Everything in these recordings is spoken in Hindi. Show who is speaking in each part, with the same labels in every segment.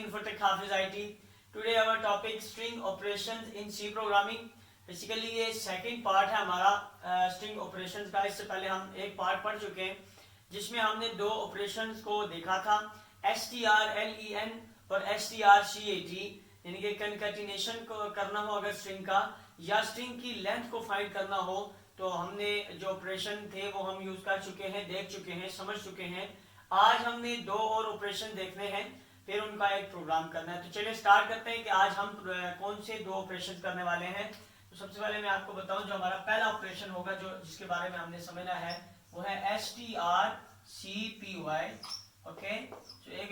Speaker 1: Infotech Hafiz IT. Today our topic string operations in C programming. Basically ये सेकंड पार्ट है हमारा स्ट्रिंग ऑपरेशंस का। इससे पहले हम एक पार्ट पढ़ चुके हैं जिसमें हमने दो ऑपरेशंस को देखा था, strlen और strcat, यानी कि कंकैटिनेशन को करना हो अगर स्ट्रिंग का, या स्ट्रिंग की लेंथ को फाइंड करना हो, तो हमने जो ऑपरेशन थे वो हम यूज कर चुके हैं, देख चुके हैं, समझ चुके हैं। आज हमने दो और ऑपरेशन देखने हैं, फिर उनका एक प्रोग्राम करना है। तो चलिए स्टार्ट करते हैं कि आज हम कौन से दो ऑपरेशन करने वाले हैं। तो सबसे पहले मैं आपको बताऊं, जो हमारा पहला ऑपरेशन होगा, जो जिसके बारे में हमने समझना है, वो है strcpy। ओके, तो एक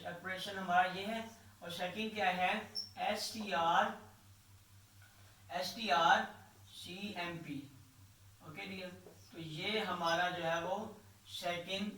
Speaker 1: ऑपरेशन हमारा ये है, और सेकंड क्या है, strcmp। ओके डियर, तो ये हमारा जो है वो सेकंड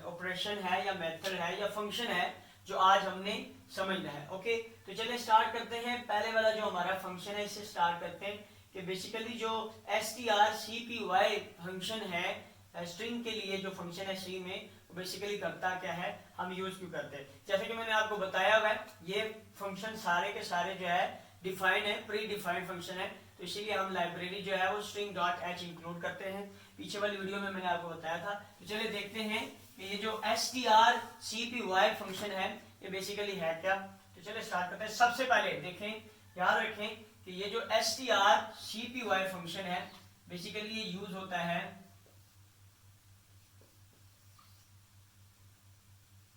Speaker 1: ऑपरेशन है या मेथड है या फंक्शन है जो आज हमने समझना है। ओके, तो चलिए स्टार्ट करते हैं। पहले वाला जो हमारा फंक्शन है, इससे स्टार्ट करते हैं कि बेसिकली जो strcpy फंक्शन है स्ट्रिंग के लिए, जो फंक्शन है सी में, बेसिकली करता क्या है, हम यूज क्यों करते हैं। जैसे कि मैंने आपको बताया हुआ है, ये फंक्शन सारे के सारे जो है डिफाइंड है, प्री डिफाइंड फंक्शन है, तो इसीलिए हम लाइब्रेरी जो है वो string.h इंक्लूड करते हैं। पीछे वाली वीडियो में मैंने आपको बताया था। तो चलिए देखते हैं कि ये जो strcpy फंक्शन है ये बेसिकली है क्या। तो चलिए स्टार्ट करते हैं। सबसे पहले देखें, याद रखें कि ये जो strcpy फंक्शन है बेसिकली ये यूज होता है,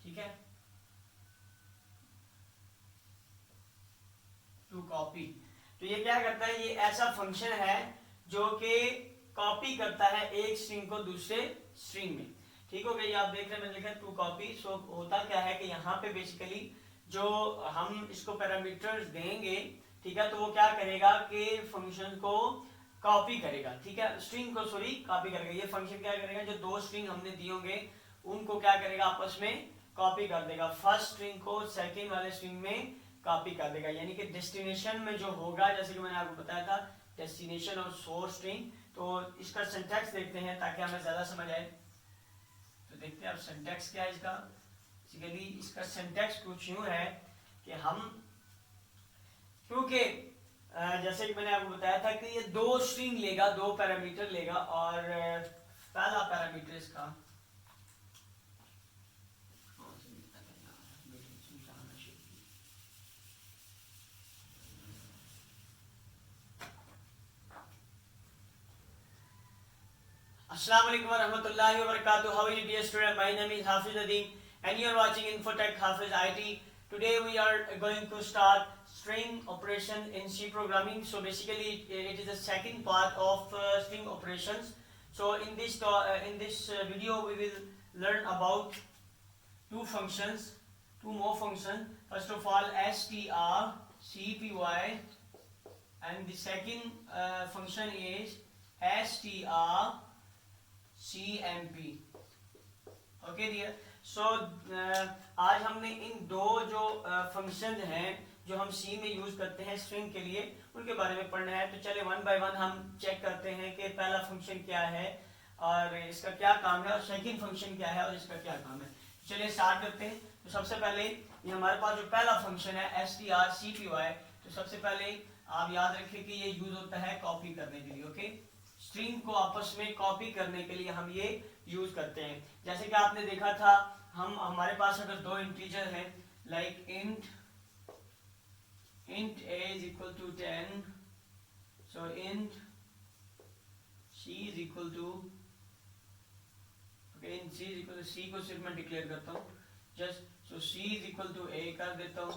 Speaker 1: ठीक है, टू कॉपी। तो ये क्या करता है, ये ऐसा फंक्शन है जो कि कॉपी करता है एक स्ट्रिंग को दूसरे स्ट्रिंग में। ठीक हो गई, आप देख रहे हैं मैंने लिखा टू कॉपी। सो होता क्या है कि यहाँ पे बेसिकली जो हम इसको पैरामीटर्स देंगे, ठीक है, तो वो क्या करेगा कि फंक्शन को कॉपी करेगा, ठीक है, स्ट्रिंग को सॉरी कॉपी करेगा। ये फंक्शन क्या करेगा, जो दो स्ट्रिंग हमने दिए होंगे उनको क्या करेगा, आपस में कॉपी कर देगा। फर्स्ट स्ट्रिंग को सेकंड वाले स्ट्रिंग में कॉपी कर देगा, यानी कि डेस्टिनेशन में जो होगा, जैसे कि मैंने आपको बताया था, डेस्टिनेशन और सोर्स स्ट्रिंग। तो इसका सिंटैक्स देखते हैं ताकि हमें ज्यादा समझ आए। तो देखते हैं अब सिंटैक्स क्या है इसका। बेसिकली इसका सिंटैक्स कुछ यूं है कि हम, क्योंकि जैसे कि मैंने आपको बताया था कि ये दो स्ट्रिंग लेगा, दो पैरामीटर लेगा, और पहला पैरामीटर इसका Assalamu alaikum warahmatullahi wabarakatuh. How are you dear student? My name is Hafiz Nadeem and you are watching Infotech Hafiz IT. Today we are going to start string operation in C programming. So basically it is the second part of string operations. So in this video we will learn about two functions, two more functions. First of all strcpy, and the second function is strcmp. Okay dear, so आज हमने इन दो जो फंक्शन हैं जो हम सी में यूज करते हैं स्ट्रिंग के लिए, उनके बारे में पढ़ना है। तो चलिए वन बाय वन हम चेक करते हैं कि पहला फंक्शन क्या है और इसका क्या काम है, और सेकंड फंक्शन क्या है और इसका क्या काम है। चलिए स्टार्ट करते हैं। तो सबसे पहले ये हमारे पास जो पहला फंक्शन है strcpy, तो सबसे पहले आप याद रखिए कि ये यूज होता है कॉपी करने के लिए। ओके, स्ट्रिंग को आपस में कॉपी करने के लिए हम ये यूज करते हैं। जैसे कि आपने देखा था, हमारे पास अगर दो इंटीजर हैं, like int a is equal to 10, so int c is equal to, okay, int c is equal to, c को सिर्फ मैं डिक्लेयर करता हूँ just, so c is equal to a कर देता हूँ।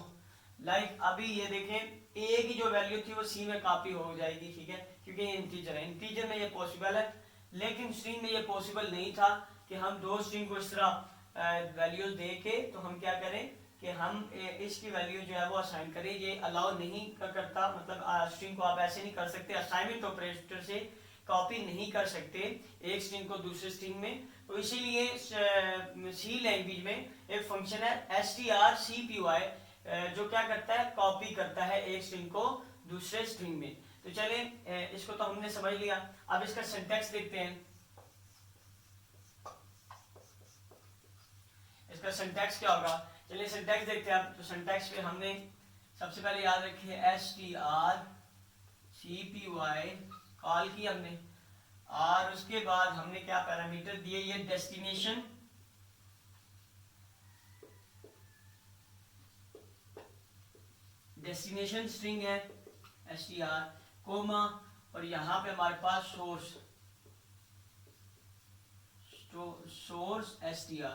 Speaker 1: लाइक अभी ये देखें, a की जो वैल्यू थी वो c में कॉपी हो जाएगी, ठीक है, क्योंकि ये इंटीजर है। इंटीजर में ये पॉसिबल है, लेकिन स्ट्रिंग में ये पॉसिबल नहीं था कि हम दो स्ट्रिंग को इस तरह वैल्यूज दे के तो हम क्या करें कि हम इसकी वैल्यू जो है वो असाइन करें। ये अलाउ नहीं करता, मतलब स्ट्रिंग को आप ऐसे नहीं कर सकते, असाइनमेंट ऑपरेटर से कॉपी नहीं कर सकते एक स्ट्रिंग को दूसरे स्ट्रिंग में। तो इसीलिए सी लैंग्वेज में एक फंक्शन है strcpy जो क्या करता है, कॉपी करता है एक स्ट्रिंग को दूसरे स्ट्रिंग में। तो चलिए इसको तो हमने समझ लिया, अब इसका सिंटैक्स देखते हैं। इसका सिंटैक्स क्या होगा चलिए सिंटैक्स देखते हैं अब। तो सिंटैक्स पे हमने सबसे पहले याद रखिए strcpy कॉल की हमने, और उसके बाद हमने क्या पैरामीटर दिए, ये डेस्टिनेशन स्ट्रिंग है str कोमा, और यहाँ पे हमारे पास सोर्स str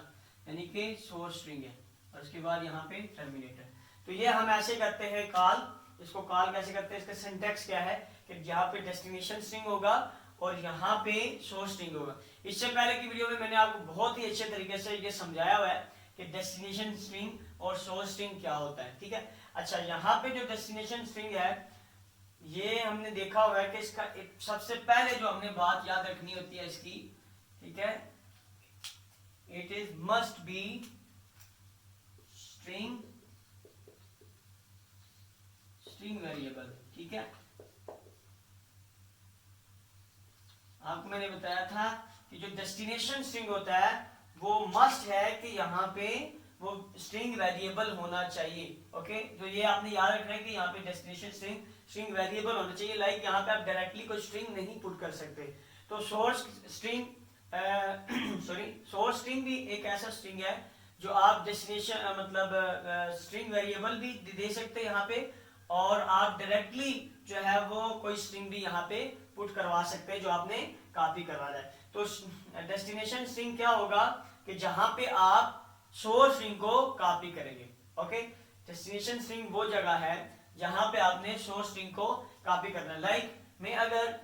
Speaker 1: यानी कि सोर्स स्ट्रिंग है, और उसके बाद यहाँ पे टर्मिनेटर। तो ये हम ऐसे करते हैं कॉल, इसको कॉल कैसे करते हैं, इसका सिंटैक्स क्या है कि यहाँ पे डेस्टिनेशन स्ट्रिंग होगा और यहाँ पे सोर्स स्ट्रिंग होगा। इससे पहले की वीडियो में मैंने आपको बहुत ही अच्छे तरीके से ये समझाया हुआ है कि डेस्टिनेशन स्ट्रिंग और सोर्स स्ट्रिंग क्या होता है, ठीक है। अच्छा, यहाँ पे जो डेस्टिनेशन स्ट्रिंग है ये हमने देखा हुआ है कि इसका सबसे पहले जो हमने बात याद रखनी होती है इसकी, ठीक है, it is must be string variable, ठीक है। आपको मैंने बताया था कि जो डेस्टिनेशन स्ट्रिंग होता है वो मस्ट है कि यहाँ पे वो स्ट्रिंग वेरिएबल होना चाहिए, ओके। तो ये आपने याद रखना है कि यहाँ पे डेस्टिनेशन स्ट्रिंग वेरिएबल होना चाहिए। लाइक यहाँ पे आप डायरेक्टली कोई स्ट्रिंग नहीं पुट कर सकते। तो सोर्स स्ट्रिंग भी एक ऐसा स्ट्रिंग है जो आप डेस्टिनेशन मतलब स्ट्रिंग वेरिएबल भी दे सकते हैं यहाँ पे, और आप डायरेक्टली जो है वो कोई स्ट्रिंग भी यहाँ पे पुट करवा सकते हैं जो आपने कॉपी करवाना है। तो डेस्टिनेशन स्ट्रिंग क्या होगा कि जहां पे आप सोर्स स्ट्रिंग को कॉपी करेंगे, ओके। डेस्टिनेशन स्ट्रिंग वो जगह है जहां पे आपने सोर्स स्ट्रिंग को कॉपी करना है। लाइक मैं अगर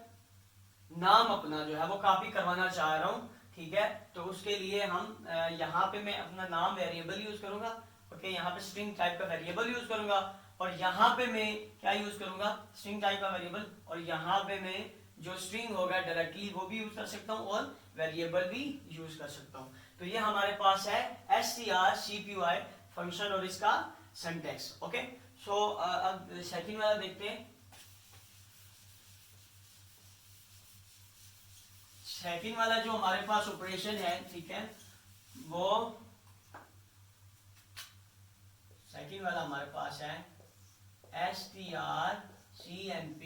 Speaker 1: नाम अपना जो है वो कॉपी करवाना चाह रहा हूं, ठीक है, तो उसके लिए हम यहाँ पे मैं अपना नाम वेरिएबल यूज करूंगा, ओके। यहाँ पे स्ट्रिंग टाइप का वेरिएबल यूज करूंगा, और यहाँ पे मैं क्या यूज करूंगा, स्ट्रिंग टाइप का वेरिएबल, और यहाँ पे मैं जो स्ट्रिंग होगा डायरेक्टली वो भी यूज कर सकता हूँ और वेरिएबल भी यूज कर सकता हूँ। तो ये हमारे पास है strcpy फंक्शन और इसका सिंटैक्स, ओके। सो अब सेकंड वाला देखते हैं। सेकंड वाला जो हमारे पास ऑपरेशन है, ठीक है, वो सेकंड वाला हमारे पास है strcmp,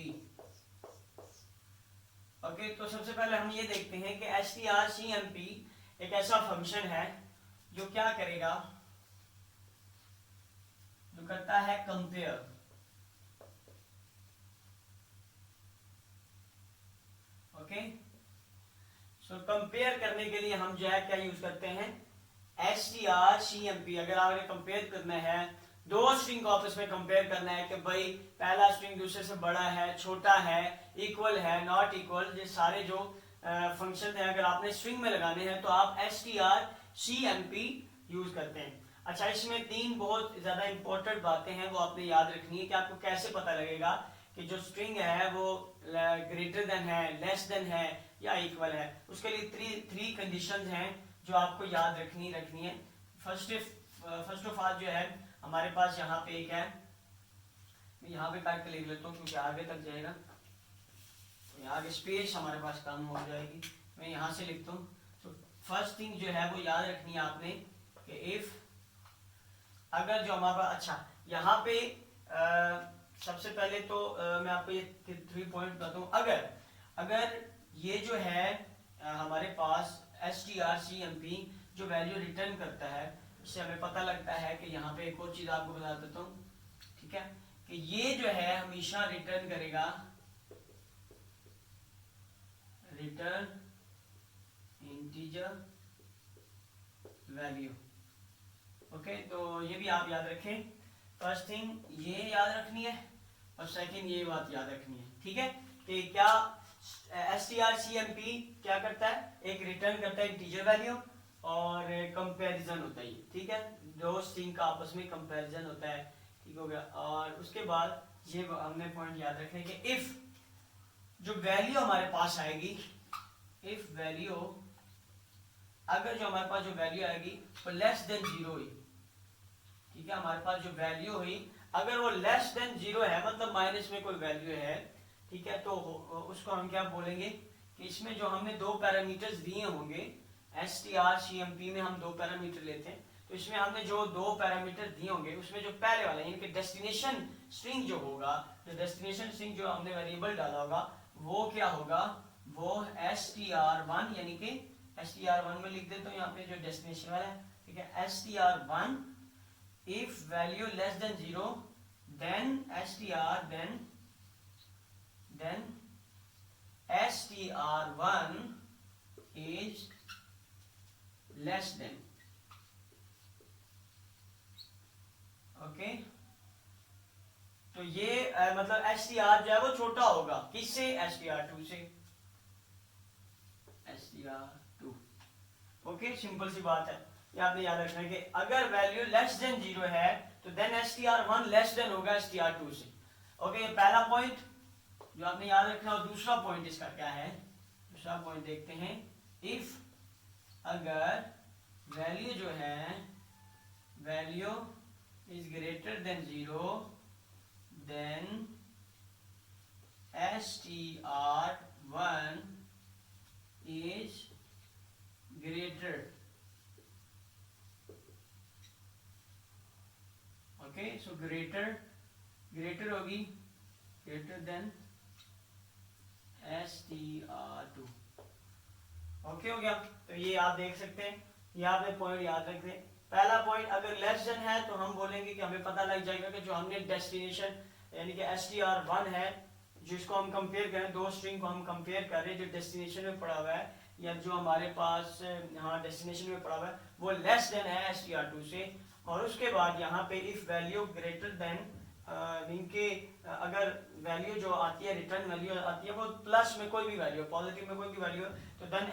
Speaker 1: ओके। तो सबसे पहले हम ये देखते हैं कि strcmp एक ऐसा फंक्शन है जो क्या करेगा, जो करता है कंपेयर, ओके। सो कंपेयर करने के लिए हम जो है क्या यूज करते हैं, strcmp। अगर आपने कंपेयर करना है, दो स्ट्रिंग को आपस में कंपेयर करना है कि भाई पहला स्ट्रिंग दूसरे से बड़ा है, छोटा है, इक्वल है, नॉट इक्वल, ये सारे जो फंक्शन है अगर आपने स्ट्रिंग में लगाने हैं तो आप strcmp यूज करते हैं। अच्छा, इसमें तीन बहुत ज्यादा इंपॉर्टेंट बातें हैं वो आपने याद रखनी है कि आपको कैसे पता लगेगा कि जो स्ट्रिंग है वो ग्रेटर देन है, लेस देन है या इक्वल है। उसके लिए थ्री कंडीशंस हैं जो आपको याद रखनी है। फर्स्ट ऑफ ऑल जो है हमारे पास यहाँ पे एक है, मैं यहाँ पे करके लिख लेता हूँ क्योंकि आगे तक जाएगा, तो यहाँ आगे स्पेस हमारे पास कम हो जाएगी। मैं यहाँ से लिखता हूँ। तो फर्स्ट थिंग जो है वो याद रखनी है आपने कि इफ अगर जो हमारे पास, अच्छा यहाँ पे सबसे पहले तो मैं आपको ये 3 पॉइंट बताता हूँ। अगर ये जो है हमारे पास strcmp जो वैल्यू रिटर्न करता है, इससे हमें पता लगता है कि यहाँ पे एक और चीज आपको बता देता हूँ, ठीक है, कि ये जो है हमेशा रिटर्न करेगा रिटर्न इंटीजर वैल्यू, ओके। तो ये भी आप याद रखें। फर्स्ट थिंग ये याद रखनी है और सेकंड ये बात याद रखनी है, ठीक है, कि क्या strcmp क्या करता है, एक रिटर्न करता है इंटीजर वैल्यू और कंपैरिजन होता है, ठीक है, दो स्ट्रिंग का आपस में कंपैरिजन होता है, ठीक हो गया। और उसके बाद ये हमने पॉइंट याद रखने कि इफ जो वैल्यू हमारे पास आएगी, इफ वैल्यू अगर जो हमारे पास जो वैल्यू आएगी वो लेस देन 0 हुई, ठीक है, हमारे पास जो वैल्यू हुई अगर वो लेस देन 0 है, मतलब माइनस में कोई वैल्यू है, ठीक है, तो उसको हम क्या बोलेंगे कि इसमें जो हमने दो पैरामीटर्स दिए होंगे strcmp में हम दो पैरामीटर लेते हैं, तो इसमें हमने जो दो पैरामीटर दिए होंगे उसमें जो पहले वाला यानी कि डेस्टिनेशन स्ट्रिंग जो होगा, जो डेस्टिनेशन स्ट्रिंग जो हमने वेरिएबल डाला होगा वो क्या होगा, वो str1 यानी कि str1 में लिख देता हूँ यहाँ पे जो डेस्टिनेशन वाला है, ठीक है। str1 if value less than 0 then str1 is less than, okay. तो ये मतलब str जो है वो छोटा होगा किससे, str2 से, str2, ओके। सिंपल सी बात है, ये आपने याद रखना है कि अगर वैल्यू लेस देन 0 है तो देन str1 लेस देन होगा str2 से, ओके। ये पहला पॉइंट जो आपने याद रखना। और दूसरा पॉइंट इसका क्या है, दूसरा पॉइंट देखते हैं। इफ अगर वैल्यू जो है value is greater than 0 then str1 is greater, okay. So greater होगी ग्रेटर देन str2, ओके हो गया। तो ये आप देख सकते हैं, ये आपने पॉइंट याद रखते हैं। पहला पॉइंट अगर लेस देन है तो हम बोलेंगे कि हमें पता लग जाएगा कि जो हमने डेस्टिनेशन यानी कि str1 है जिसको हम कंपेयर करें, दो स्ट्रिंग को हम कंपेयर कर रहे हैं जो डेस्टिनेशन में पड़ा हुआ है या जो हमारे पास यहाँ डेस्टिनेशन में पड़ा हुआ है वो लेस देन है str2 से। और उसके बाद यहाँ पे इफ वैल्यू ग्रेटर देन इनके अगर वैल्यू जो आती है रिटर्न वैल्यू आती है वो प्लस में कोई भी वैल्यू पॉजिटिव में कोई भी वैल्यू तो then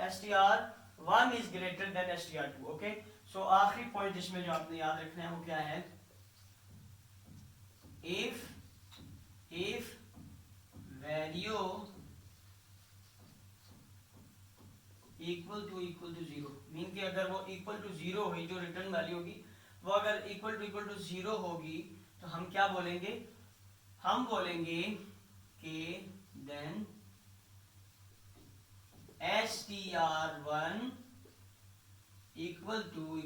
Speaker 1: str1 is greater than str2, okay. So आखिरी पॉइंट इसमें जो आपने याद रखना है वो क्या है, if value equal to 0 mean कि अगर वो इक्वल टू 0 हुई जो रिटर्न वैल्यू होगी वो अगर इक्वल टू 0 होगी तो हम क्या बोलेंगे, हम बोलेंगे कि then str1 equal to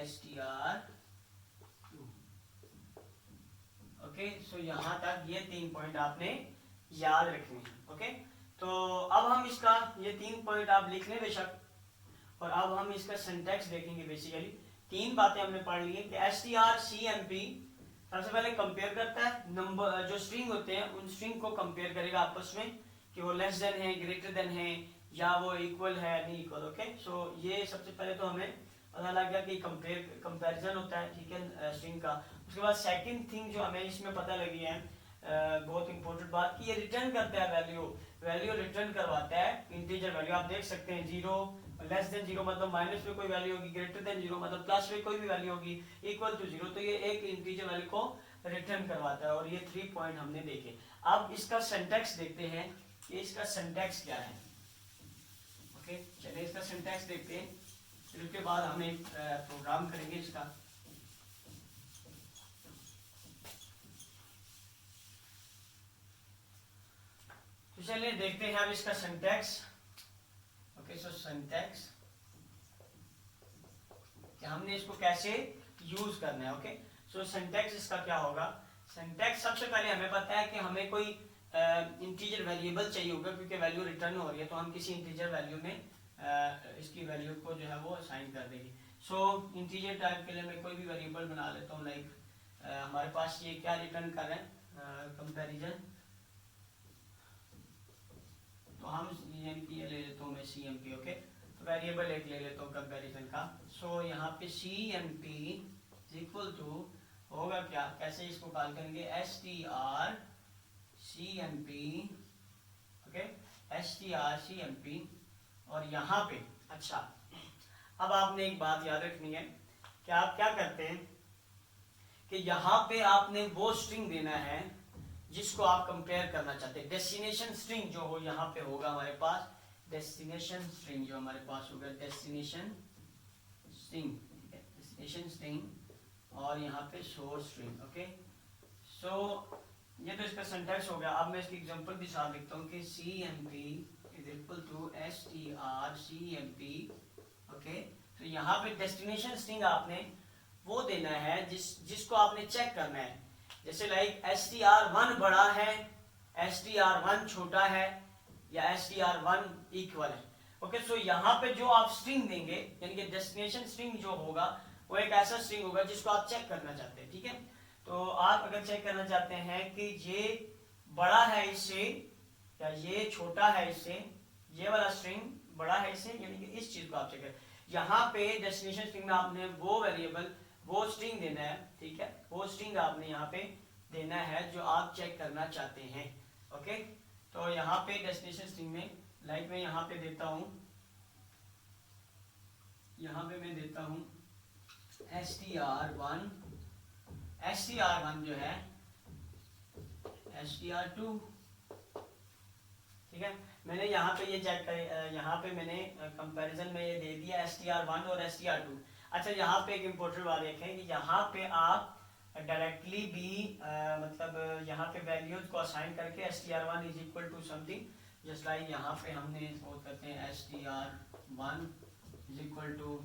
Speaker 1: str2, okay. So यहां तक ये 3 पॉइंट आपने याद रखने हैं, ओके। तो अब हम इसका ये 3 पॉइंट आप लिख लें बेशक, और अब हम इसका सिंटैक्स देखेंगे। बेसिकली 3 बातें हमने पढ़ ली है कि strcmp सबसे पहले कंपेयर करता है नंबर जो स्ट्रिंग होते हैं उन स्ट्रिंग को कंपेयर करेगा आपस में कि वो लेस देन है ग्रेटर देन है या वो इक्वल है नहीं इक्वल, ओके। सो ये सबसे पहले तो हमें पता लग गया कि कंपैरिजन होता है, ठीक है, स्ट्रिंग का। उसके बाद सेकंड थिंग जो हमें इसमें पता लगी है बहुत इंपॉर्टेंट बात कि ये रिटर्न करता है वैल्यू रिटर्न करवाता है इंटीजर वैल्यू। आप देख सकते हैं 0 लेस देन 0 मतलब माइनस में कोई वैल्यू होगी, ग्रेटर देन 0 मतलब प्लस में कोई भी वैल्यू होगी, इक्वल टू 0 तो ये एक इंटीजर वैल्यू को रिटर्न करवाता है। और ये 3 पॉइंट हमने देखे। अब इसका सिंटैक्स देखते हैं कि इसका सिंटैक्स क्या है, ओके। चलिए इसका सिंटैक्स देखते हैं, फिर उसके बाद हम एक प्रोग्राम करेंगे इसका। तो चलिए देखते हैं अब इसका सिंटैक्स, ओके। सो सिंटैक्स कि हमने इसको कैसे यूज करना है, ओके। सो सिंटैक्स इसका क्या होगा, सिंटैक्स सबसे पहले हमें पता है कि हमें कोई इंटीजर वेरिएबल चाहिए होगा क्योंकि वैल्यू रिटर्न हो रही है तो हम किसी इंटीजर वैल्यू में इसकी वैल्यू को जो है वो असाइन कर देंगे। सो इंटीजर टाइप के लिए मैं कोई भी वेरिएबल बना लेता हूँ, लाइक हमारे पास ये क्या रिटर्न कर रहे हैं कंपैरिजन, तो हम CMP ले लेता हूँ मैं CMP, ओके। तो वेरिएबल एक ले लेता हूँ कंपैरिजन का। सो यहाँ पे CMP इक्वल टू होगा क्या, कैसे इसको कॉल करेंगे, strcmp, ओके, strcmp। और यहाँ पे अच्छा अब आपने एक बात याद रखनी है कि आप क्या करते हैं कि यहाँ पे आपने वो स्ट्रिंग देना है जिसको आप कंपेयर करना चाहते हैं। डेस्टिनेशन स्ट्रिंग जो हो यहाँ पे होगा हमारे पास, डेस्टिनेशन स्ट्रिंग जो हमारे पास होगा डेस्टिनेशन स्ट्रिंग, ठीक है, डेस्टिनेशन स्ट्रिंग और यहाँ पे सोर्स स्ट्रिंग, ओके। सो ये तो इसका सिंटैक्स हो गया। अब मैं इसकी एग्जांपल भी साथ लिखता हूँ कि CMP is equal to strcmp, okay. तो तो यहाँ पे डेस्टिनेशन स्ट्रिंग आपने वो देना है जिसको आपने चेक करना है। जैसे लाइक str1 बड़ा है, str1 छोटा है, या str1 इक्वल है। ओके, सो यहाँ पे जो आप स्ट्रिंग देंगे यानी कि डेस्टिनेशन स्ट्रिंग जो होगा वो एक ऐसा स्ट्रिंग होगा जिसको आप चेक करना चाहते हैं। ठीक है, तो आप अगर चेक करना चाहते हैं कि ये बड़ा है इससे या ये छोटा है इससे, ये वाला स्ट्रिंग बड़ा है इससे, यानी कि इस चीज को आप चेक करें। यहाँ पे डेस्टिनेशन स्ट्रिंग में आपने वो वेरिएबल वो स्ट्रिंग देना है। ठीक है, वो स्ट्रिंग आपने यहाँ पे देना है जो आप चेक करना चाहते हैं। ओके, तो यहाँ पे डेस्टिनेशन स्ट्रिंग में लाइक मैं यहाँ पे देता हूँ, यहाँ पे मैं देता हूँ str1, str1 जो है str2। ठीक है, मैंने यहाँ पे ये चेक कर, यहाँ पे मैंने कंपैरिजन में ये दे दिया str1 और str2। अच्छा, यहाँ पे एक इम्पोर्टेंट बात देखें कि यहाँ पे आप डायरेक्टली भी मतलब यहाँ पे वैल्यूज को असाइन करके str1 is equal to something, just like यहाँ पे हमने सपोज करते हैं str1 is equal to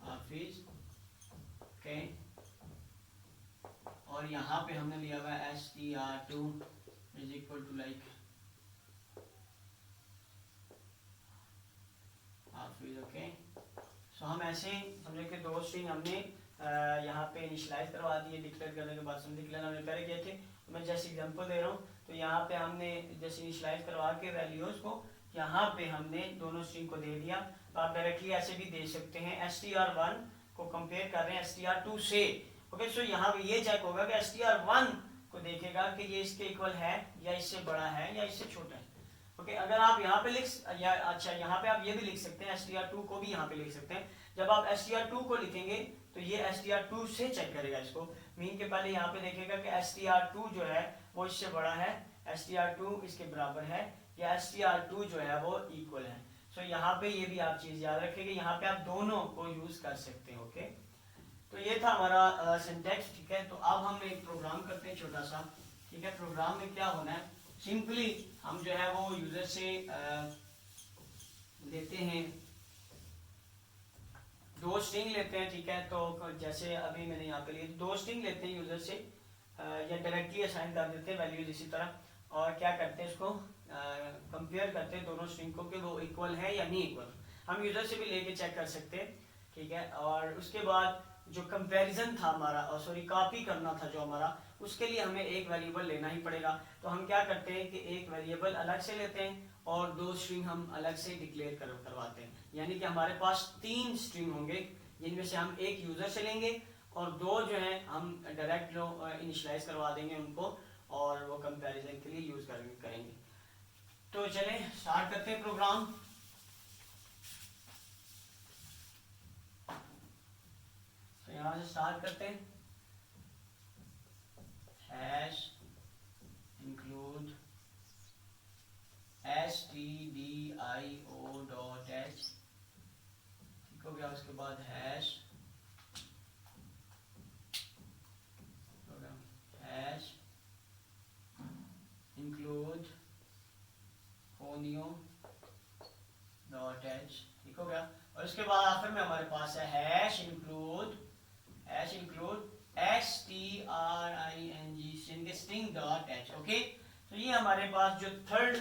Speaker 1: Hafiz. Okay, और यहाँ पे हमने लिया हुआ है str2 is equal to like Hafiz. Okay, so हम ऐसे समझे कि दो स्ट्रिंग हमने यहाँ पे इनिशियलाइज करवा दिए, डिक्लेयर करने के बाद डिक्लेयर हमने कर गए थे। तो मैं जैसे एग्जांपल दे रहा हूँ, तो यहाँ पे हमने जैसे इनिशियलाइज करवा के वैल्यूज को यहाँ पे हमने दोनों स्ट्रिंग को दे दिया। तो आप डायरेक्टली ऐसे भी दे सकते हैं, str1 को कंपेयर कर रहे हैं str2 से। ओके, सो यहाँ पे ये चेक होगा कि str1 को देखेगा कि ये इसके इक्वल है या इससे बड़ा है या इससे छोटा है। ओके, अगर आप यहाँ पे अच्छा यहाँ पे आप ये भी लिख सकते हैं, str2 को भी यहाँ पे लिख सकते हैं। जब आप str2 को लिखेंगे तो ये str2 से चेक करेगा इसको, मीन के पहले यहाँ पे देखेगा कि str2 जो है वो इससे बड़ा है, str2 इसके बराबर है, या str2 जो है वो इक्वल है। सो यहाँ पे ये भी आप चीज याद रखेंगे, यहाँ पे आप दोनों को यूज कर सकते हैं। ओके, तो ये था हमारा सिंटैक्स। ठीक है, तो अब हम एक प्रोग्राम करते हैं छोटा सा। ठीक है, प्रोग्राम में क्या होना है, सिंपली हम जो है वो यूजर से लेते हैं दो स्ट्रिंग लेते हैं। ठीक है, तो जैसे अभी मैंने यहाँ पे लिए दो स्ट्रिंग लेते हैं यूजर से, या डायरेक्टली असाइन कर देते हैं वैल्यूज इसी तरह, और क्या करते हैं इसको कंपेयर करते हैं दोनों स्ट्रिंग को कि वो इक्वल है या नहीं इक्वल। हम यूजर से भी लेके चेक कर सकते हैं। ठीक है, और उसके बाद जो कंपैरिजन था हमारा, और सॉरी कॉपी करना था जो हमारा, उसके लिए हमें एक वेरिएबल लेना ही पड़ेगा। तो हम क्या करते हैं कि एक वेरिएबल अलग से लेते हैं और दो स्ट्रिंग हम अलग से डिक्लेयर करवाते हैं। यानी कि हमारे पास तीन स्ट्रिंग होंगे जिनमें से हम एक यूजर से लेंगे और दो जो है हम डायरेक्ट जो इनिशियलाइज करवा देंगे उनको, और वो कंपैरिजन के लिए यूज करेंगे। तो चले स्टार्ट करते हैं प्रोग्राम। तो यहाँ से स्टार्ट करते हैं, हैश इंक्लूड stdio.h। ठीक हो गया, उसके बाद हैश इंक्लूड honio.h। ठीक हो गया, और उसके बाद आखिर में हमारे पास है हैश इंक्लूड string.h। ओके, तो ये हमारे पास जो थर्ड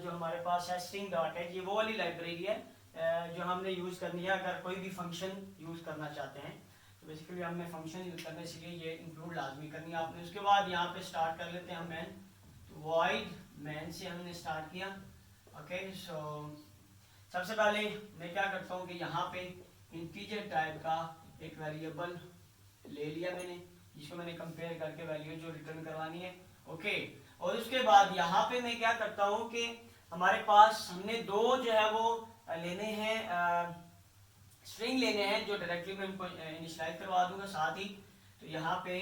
Speaker 1: जो हमारे पास है string.h, ये वो वाली लाइब्रेरी है जो हमने यूज करनी है अगर कोई भी फंक्शन यूज करना चाहते हैं। तो बेसिकली हमने फंक्शन यूज करना है, इसलिए ये इंक्लूड लाजमी करनी है आपने। उसके बाद यहाँ पे स्टार्ट कर लेते हैं हम मैन, तो वॉइड मैन से हमने स्टार्ट किया। ओके, सो सबसे पहले मैं क्या करता हूँ कि यहाँ पे इंटीजर टाइप का एक वेरिएबल ले लिया मैंने, जिसको मैंने कंपेयर करके वैल्यू जो रिटर्न करवानी है। ओके, और उसके बाद यहाँ पे मैं क्या करता हूँ कि हमारे पास हमने दो जो है वो लेने हैं स्ट्रिंग लेने हैं जो डायरेक्टली मैं उनको इनिशियलाइज करवा दूंगा साथ ही। तो यहाँ पे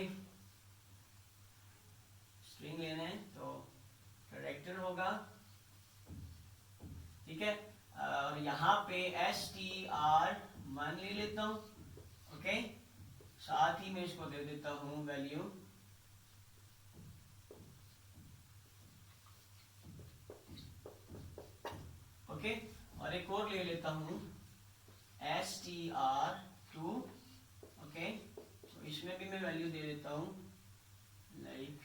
Speaker 1: स्ट्रिंग लेने हैं तो कैरेक्टर होगा। ठीक है, और यहाँ पे str1 ले लेता हूँ। ओके, साथ ही मैं इसको दे देता हूँ वैल्यू ओके, और एक और ले लेता हूँ str2, ओके। तो इसमें भी मैं वैल्यू दे देता हूं लाइक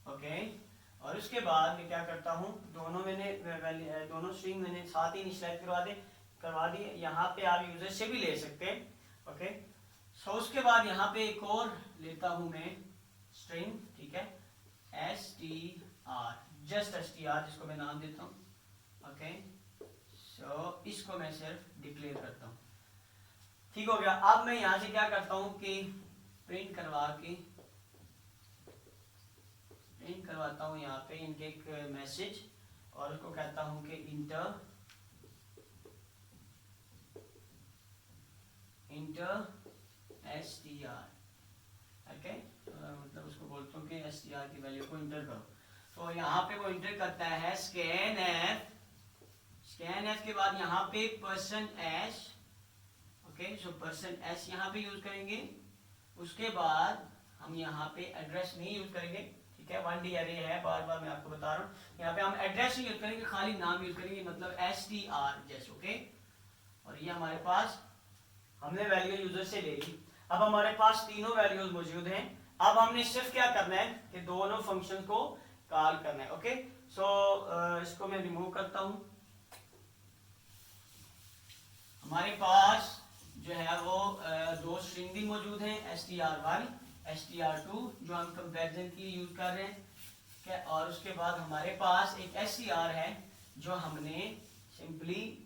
Speaker 1: ओके। और उसके बाद मैं क्या करता हूं, दोनों स्ट्रिंग मैंने साथ ही इनिशियलाइज करवा दी। यहाँ पे आप यूजर से भी ले सकते हैं, ओके। सो उसके बाद यहाँ पे एक और लेता हूं मैं स्ट्रिंग, ठीक है, str, जस्ट str, जिसको मैं नाम देता हूं, ओके। सो इसको मैं सिर्फ डिक्लेयर करता हूं, ठीक हो गया। अब मैं यहाँ से क्या करता हूं कि प्रिंट करवाता हूं यहाँ पे इनके एक मैसेज, और उसको कहता हूं कि इंटर str, ओके। मतलब उसको बोलता हूँ कि str की वैल्यू को इंटर करो। तो यहाँ पे वो इंटर करता है scanf के बाद यहाँ पे %s, ओके। सो %s यहाँ पे यूज करेंगे। उसके बाद हम यहाँ पे एड्रेस नहीं यूज करेंगे, ठीक है, 1D अरे है, बार बार मैं आपको बता रहा हूँ। यहाँ पे हम एड्रेस नहीं यूज करेंगे, खाली नाम यूज करेंगे, मतलब str जैसे, ओके। और ये हमारे पास हमने वैल्यू यूजर से ले ली। अब हमारे पास तीनों वैल्यूज मौजूद हैं। अब हमने सिर्फ क्या करना है कि दोनों फंक्शन को कॉल करना है, ओके। सो इसको मैं रिमूव करता हूं। हमारे पास जो है वो दो स्ट्रिंग भी मौजूद हैं, str1, str2, जो हम कंपैरिजन के लिए यूज कर रहे हैं, ठीक है। और उसके बाद हमारे पास एक str है जो हमने सिंपली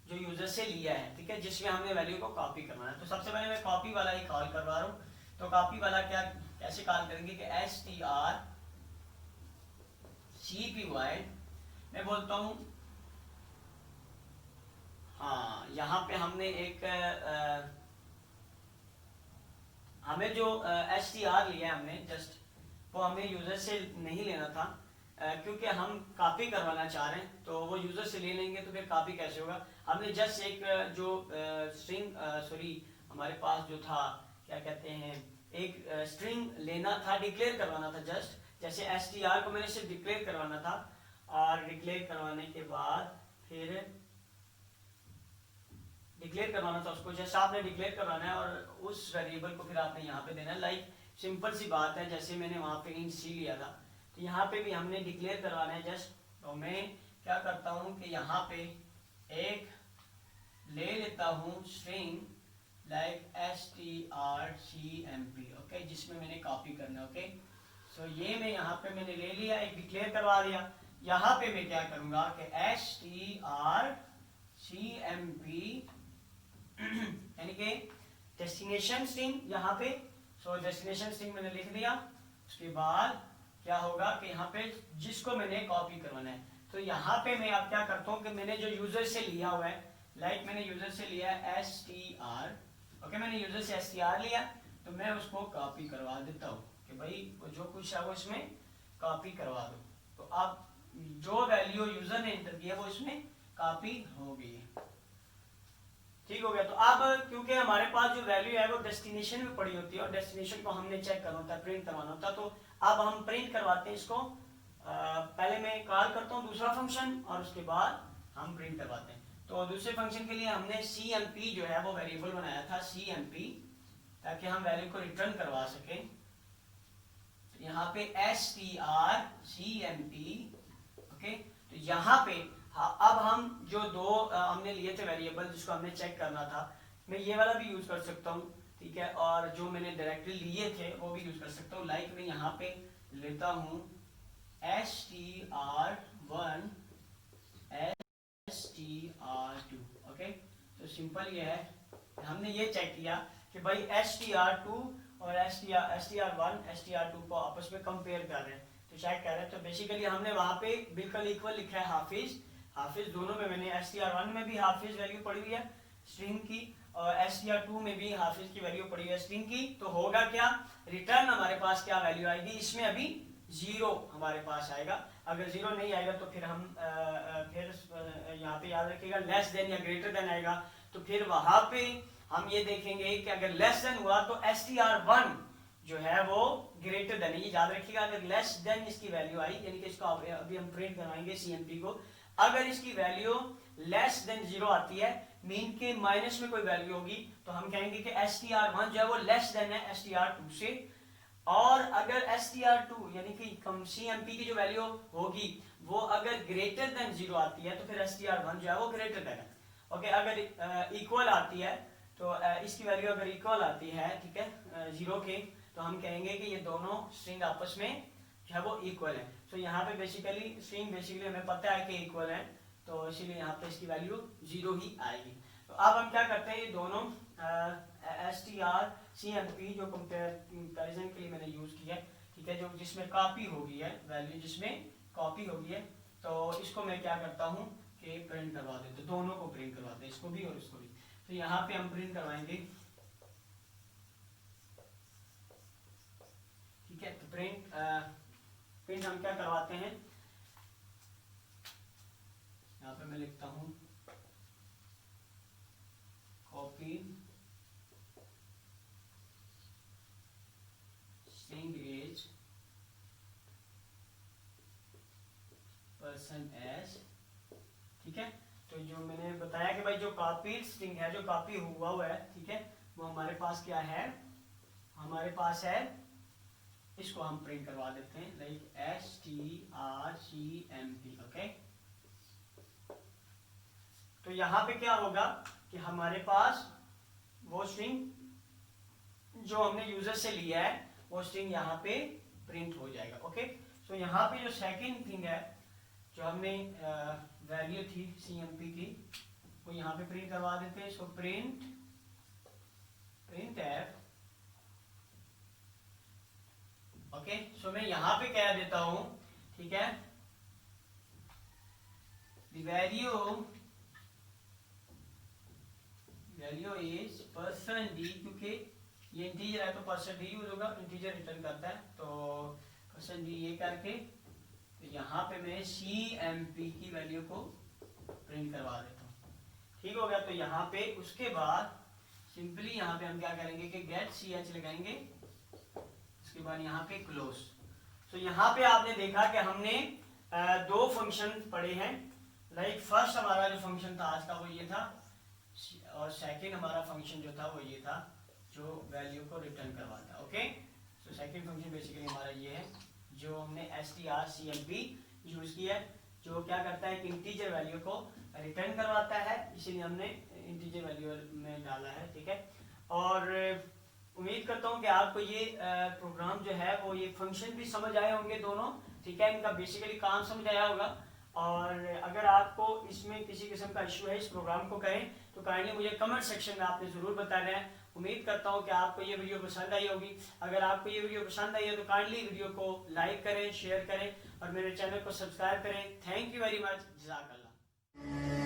Speaker 1: जो यूजर से लिया है, ठीक है, जिसमें हमने वैल्यू को कॉपी करना है। तो सबसे पहले मैं कॉपी वाला ही कॉल करवा रहा हूं। तो कॉपी वाला कैसे कॉल करेंगे कि str cpy, मैं बोलता हूं, हाँ, यहाँ पे हमने एक हमें जो str लिया है हमने जस्ट, वो हमें यूजर से नहीं लेना था, क्योंकि हम कॉपी करवाना चाह रहे हैं। तो वो यूजर से ले लेंगे तो फिर कॉपी कैसे होगा। हमने जस्ट एक जो स्ट्रिंग हमारे पास जो था, क्या कहते हैं, एक स्ट्रिंग लेना था, डिक्लेयर करवाना था, जस्ट जैसे str को मैंने सिर्फ डिक्लेयर करवाना था। और डिक्लेयर करवाने के बाद फिर डिक्लेयर करवाना था उसको, जैसे आपने डिक्लेयर करवाना है, और उस वेरिएबल को फिर आपने यहाँ पे देना है। लाइक सिंपल सी बात है, जैसे मैंने वहां पे int c लिया था, तो यहाँ पे भी हमने डिक्लेयर करवाना है जस्ट। तो मैं क्या करता हूँ कि यहाँ पे एक ले लेता हूँ स्ट्रिंग लाइक strcmp, ओके, जिसमें मैंने कॉपी करना है, ओके। सो ये मैं यहाँ पे मैंने ले लिया, एक डिक्लेयर करवा दिया। यहाँ पे मैं क्या करूंगा कि strcmp यानी कि डेस्टिनेशन स्ट्रिंग यहाँ पे। सो डेस्टिनेशन स्ट्रिंग मैंने लिख दिया। उसके बाद क्या होगा कि यहाँ पे जिसको मैंने कॉपी करवाना है, तो यहाँ पे मैं अब क्या करता हूँ कि मैंने जो यूजर से लिया हुआ है, लाइक मैंने यूजर से लिया str, ओके, मैंने यूजर से str लिया, तो मैं उसको कॉपी करवा देता हूँ कि भाई वो जो कुछ है वो इसमें कॉपी करवा दो। तो अब जो वैल्यू यूजर ने एंटर किया वो इसमें कॉपी हो गई, ठीक हो गया। तो अब क्योंकि हमारे पास जो वैल्यू है वो डेस्टिनेशन में पड़ी होती है, और डेस्टिनेशन को हमने चेक करना होता है, प्रिंट करवाना होता है, तो अब हम प्रिंट करवाते हैं इसको। पहले मैं कॉल करता हूँ दूसरा फंक्शन, और उसके बाद हम प्रिंट करवाते हैं। तो दूसरे फंक्शन के लिए हमने cmp जो है वो वेरिएबल बनाया था, cmp, ताकि हम वैल्यू को रिटर्न करवा सकें। तो यहाँ पे strcmp, ओके। तो यहाँ पे अब हम जो दो हमने लिए थे वेरिएबल जिसको हमने चेक करना था, मैं ये वाला भी यूज कर सकता हूँ, ठीक है, और जो मैंने डायरेक्टली लिए थे वो भी यूज कर सकता हूँ। लाइक मैं यहाँ पे लेता हूँ str1 str2, ओके। तो सिंपल ये है, हमने ये चेक किया कि भाई str2 और str1 str2 को आपस में कंपेयर कर रहे हैं, तो चेक कर रहे हैं। तो बेसिकली हमने वहां पे बिल्कुल इक्वल लिखा है हाफिज दोनों में। मैंने str1 में भी हाफिज वैल्यू पड़ी हुई है स्ट्रिंग की, और str2 में भी हाफिज की वैल्यू पड़ी हुई है स्ट्रिंग की। तो होगा क्या, रिटर्न हमारे पास क्या वैल्यू आएगी, इसमें अभी 0 हमारे पास आएगा। अगर 0 नहीं आएगा तो फिर हम फिर यहाँ पे याद रखिएगा लेस देन या ग्रेटर देन आएगा। तो फिर वहां पे हम ये देखेंगे कि अगर लेस देन हुआ तो str1 जो है वो ग्रेटर देन, ये याद रखिएगा, अगर लेस देन इसकी वैल्यू आई, यानी कि इसको अभी हम प्रिंट करवाएंगे CMP को, अगर इसकी वैल्यू लेस देन 0 आती है, मीन के माइनस में कोई वैल्यू होगी, तो हम कहेंगे कि str1 जो है वो लेस देन है str2 से, और अगर str2 यानी कि CMP की जो वैल्यू होगी वो अगर ग्रेटर देन 0 आती है, तो फिर str1 जो है वो ग्रेटर देन है। ओके, अगर इक्वल आती है, तो इसकी वैल्यू अगर इक्वल आती है, ठीक है, 0 के, तो हम कहेंगे कि ये दोनों स्ट्रिंग आपस में जो है वो इक्वल है। तो यहाँ पे बेसिकली स्ट्रिंग बेसिकली हमें पता है कि इक्वल है, तो इसीलिए यहाँ पे इसकी वैल्यू 0 ही आएगी। तो अब हम क्या करते हैं, ये दोनों str CMP जो कंपैरिजन के लिए मैंने यूज किया है, ठीक है, जो जिसमें कॉपी हो गई है वैल्यू, जिसमें कॉपी हो गई है, तो इसको मैं क्या करता हूँ कि प्रिंट करवा देते, तो दोनों को प्रिंट करवाते हैं, इसको भी और इसको भी। तो यहाँ पे हम प्रिंट करवाएंगे, ठीक है, तो प्रिंट हम क्या करवाते हैं, यहाँ पे मैं लिखता हूँ copy string is person S, ठीक है। तो जो मैंने बताया कि भाई जो कॉपी स्ट्रिंग है, जो कॉपी हुआ है, ठीक है, वो हमारे पास क्या है, हमारे पास है, इसको हम प्रिंट करवा देते हैं, लाइक strcmp, ओके। तो यहाँ पे क्या होगा कि हमारे पास वो स्ट्रिंग जो हमने यूजर से लिया है, वो स्ट्रिंग यहाँ पे प्रिंट हो जाएगा, ओके। तो यहाँ पे जो सेकंड थिंग है, जो हमने वैल्यू थी CMP की, वो यहाँ पे प्रिंट करवा देते हैं, इसको प्रिंट f, ओके। सो मैं यहाँ पे कह देता हूं, ठीक है, the value is person d, क्योंकि ये इंटीजर है तो परसेंट डी यूज होगा, इंटीजर रिटर्न करता है, तो परसेंट डी ये करके, तो यहाँ पे मैं CMP की वैल्यू को प्रिंट करवा देता हूँ, ठीक हो गया। तो यहाँ पे उसके बाद सिंपली यहाँ पे हम क्या करेंगे कि गेट ch लगाएंगे, उसके बाद यहाँ पे क्लोज। तो यहाँ पे आपने देखा कि हमने दो फंक्शन पढ़े हैं, लाइक फर्स्ट हमारा जो फंक्शन था आज का वो ये था, और सेकंड हमारा फंक्शन जो था वो ये था, जो वैल्यू को रिटर्न करवाता, okay. So second function basically हमारा ये है, जो हमने strcmp यूज किया है, जो क्या करता है कि इंटीजर वैल्यू को रिटर्न करवाता है, इसीलिए हमने इंटीजर वैल्यू में डाला है, ठीक है। और उम्मीद करता हूँ कि आपको ये प्रोग्राम जो है वो ये फंक्शन भी समझ आए होंगे दोनों, ठीक है, इनका बेसिकली काम समझ आया होगा। और अगर आपको इसमें किसी किस्म का इशू है इस प्रोग्राम को करें, तो काइंडली मुझे कमेंट सेक्शन में आपने जरूर बताना है। उम्मीद करता हूँ कि आपको ये वीडियो पसंद आई होगी। अगर आपको ये वीडियो पसंद आई है तो काइंडली वीडियो को लाइक करें, शेयर करें और मेरे चैनल को सब्सक्राइब करें। थैंक यू वेरी मच, जज़ाकल्लाह।